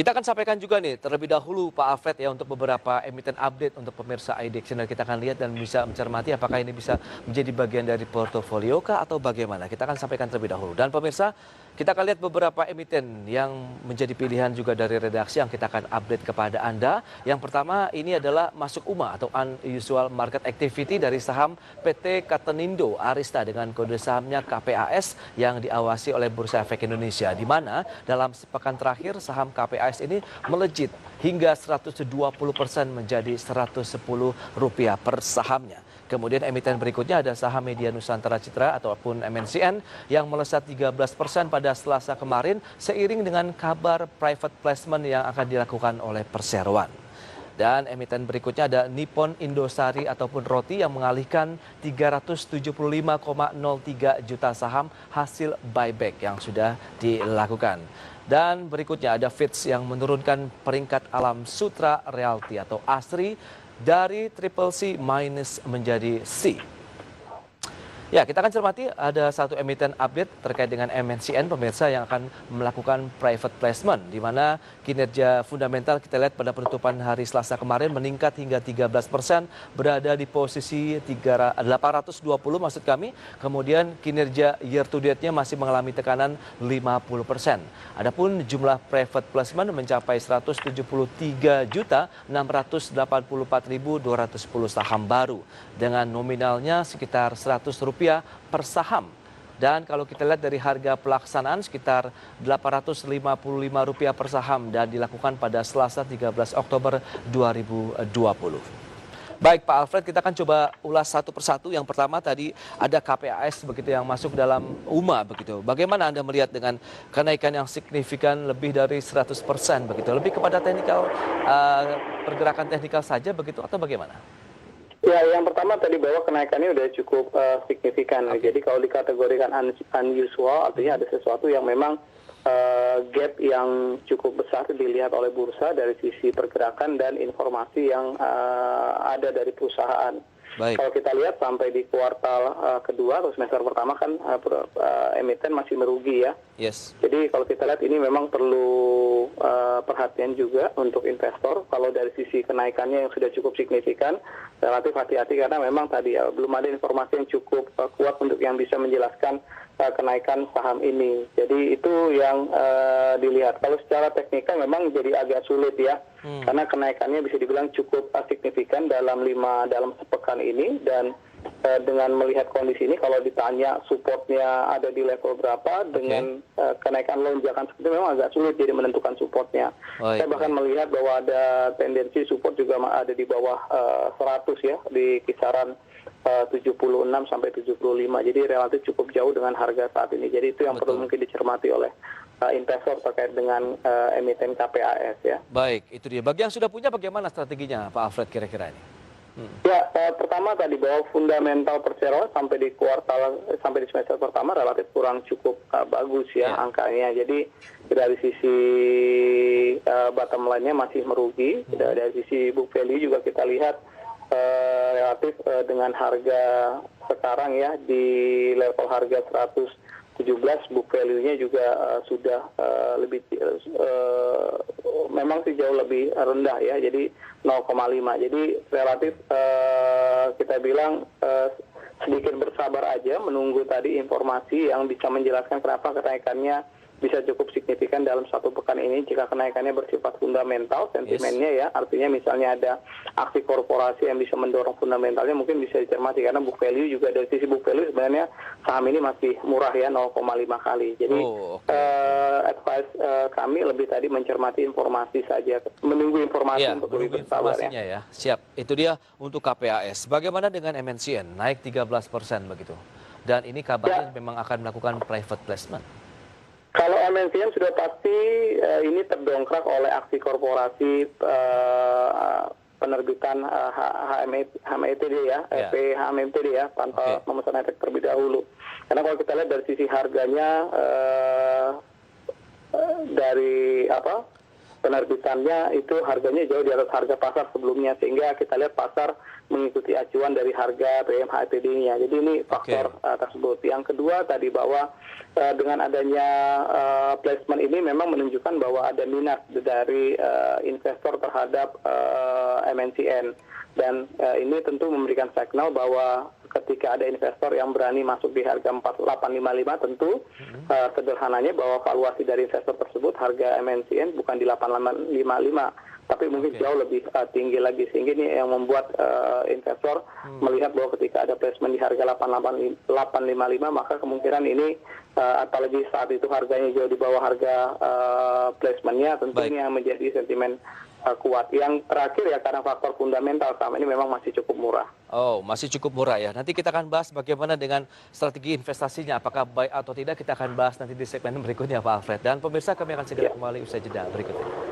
Kita akan sampaikan juga nih terlebih dahulu Pak Alfred ya untuk beberapa emiten update untuk pemirsa iDiction dan kita akan lihat dan bisa mencermati apakah ini bisa menjadi bagian dari portofolio kah atau bagaimana. Kita akan sampaikan terlebih dahulu. Dan pemirsa, kita akan lihat beberapa emiten yang menjadi pilihan juga dari redaksi yang kita akan update kepada Anda. Yang pertama ini adalah masuk UMA atau Unusual Market Activity dari saham PT Katenindo Arista dengan kode sahamnya KPAS yang diawasi oleh Bursa Efek Indonesia. Di mana dalam sepekan terakhir saham KPAS ini melejit hingga 120% menjadi Rp110 per sahamnya. Kemudian emiten berikutnya ada saham Media Nusantara Citra ataupun MNCN yang melesat 13% pada Selasa kemarin seiring dengan kabar private placement yang akan dilakukan oleh perseroan. Dan emiten berikutnya ada Nippon Indosari ataupun Roti yang mengalihkan 375,03 juta saham hasil buyback yang sudah dilakukan. Dan berikutnya ada Fitch yang menurunkan peringkat Alam Sutra Realty atau ASRI dari triple C minus menjadi C. Ya, kita akan cermati ada satu emiten update terkait dengan MNCN pemirsa yang akan melakukan private placement di mana kinerja fundamental kita lihat pada penutupan hari Selasa kemarin meningkat hingga 13% berada di posisi 820 maksud kami. Kemudian kinerja year to date-nya masih mengalami tekanan 50%. Adapun jumlah private placement mencapai 173.684.210 saham baru dengan nominalnya sekitar Rp100 per saham. Dan kalau kita lihat dari harga pelaksanaan sekitar Rp855 per saham dan dilakukan pada Selasa 13 Oktober 2020. Baik Pak Alfred, kita akan coba ulas satu persatu. Yang pertama tadi ada KPAS begitu yang masuk dalam UMA begitu. Bagaimana Anda melihat dengan kenaikan yang signifikan lebih dari 100% begitu? Lebih kepada teknikal pergerakan teknikal saja begitu atau bagaimana? Ya, yang pertama tadi bahwa kenaikannya udah cukup signifikan. Okay. Jadi kalau dikategorikan unusual, artinya ada sesuatu yang memang gap yang cukup besar dilihat oleh bursa dari sisi pergerakan dan informasi yang ada dari perusahaan. Baik. Kalau kita lihat sampai di kuartal kedua atau semester pertama kan emiten masih merugi ya. Yes. Jadi kalau kita lihat ini memang perlu perhatian juga untuk investor. Kalau dari sisi kenaikannya yang sudah cukup signifikan, relatif hati-hati karena memang tadi ya belum ada informasi yang cukup kuat untuk yang bisa menjelaskan kenaikan saham ini. Jadi itu yang dilihat. Kalau secara teknikal memang jadi agak sulit ya. Karena kenaikannya bisa dibilang cukup signifikan dalam sepekan ini dan dengan melihat kondisi ini kalau ditanya supportnya ada di level berapa dengan kenaikan lonjakan seperti itu memang agak sulit jadi menentukan supportnya. Saya bahkan melihat bahwa ada tendensi support juga ada di bawah 100 ya di kisaran 76 sampai 75. Jadi relatif cukup jauh dengan harga saat ini. Jadi itu yang perlu mungkin dicermati oleh investor terkait dengan emiten KPAS ya. Baik, itu dia. Bagi yang sudah punya bagaimana strateginya Pak Alfred kira-kira ini? Ya, pertama tadi bahwa fundamental perseroan sampai di semester pertama relatif kurang cukup bagus ya angkanya. Jadi dari sisi bottom line-nya masih merugi. Dari sisi book value juga kita lihat relatif dengan harga sekarang ya di level harga 117 book value-nya juga sudah lebih memang sih jauh lebih rendah ya, jadi 0,5. Jadi relatif kita bilang sedikit bersabar aja menunggu tadi informasi yang bisa menjelaskan kenapa kenaikannya bisa cukup signifikan dalam satu pekan ini jika kenaikannya bersifat fundamental, sentimennya ya, artinya misalnya ada aksi korporasi yang bisa mendorong fundamentalnya mungkin bisa dicermati karena book value juga dari sisi book value sebenarnya saham ini masih murah ya 0,5 kali. Jadi advice kami lebih tadi mencermati informasi saja, menunggu informasi untuk lebih bersabar ya. Siap, itu dia untuk KPAS. Bagaimana dengan MNCN naik 13% begitu? Dan ini kabarnya memang akan melakukan private placement. Kalau MNCN sudah pasti ini terdongkrak oleh aksi korporasi penerbitan HMETD ya, HMETD ya, tanpa memesan efek terlebih dahulu. Karena kalau kita lihat dari sisi harganya dari penerbitannya itu harganya jauh di atas harga pasar sebelumnya, sehingga kita lihat pasar mengikuti acuan dari harga PMHTD-nya. Jadi ini faktor tersebut. Yang kedua tadi bahwa dengan adanya placement ini memang menunjukkan bahwa ada minat dari investor terhadap MNCN, dan ini tentu memberikan signal bahwa ketika ada investor yang berani masuk di harga 4855, tentu sederhananya bahwa valuasi dari investor tersebut harga MNCN bukan di 855, tapi mungkin jauh lebih tinggi lagi, sehingga ini yang membuat investor melihat bahwa ketika ada placement di harga 855, maka kemungkinan ini apalagi saat itu harganya jauh di bawah harga placementnya, tentu ini yang menjadi sentimen kuat. Yang terakhir ya, karena faktor fundamental saham ini memang masih cukup murah. Oh, masih cukup murah ya. Nanti kita akan bahas bagaimana dengan strategi investasinya, apakah buy atau tidak, kita akan bahas nanti di segmen berikutnya Pak Alfred. Dan pemirsa, kami akan segera kembali usai jeda berikut ini.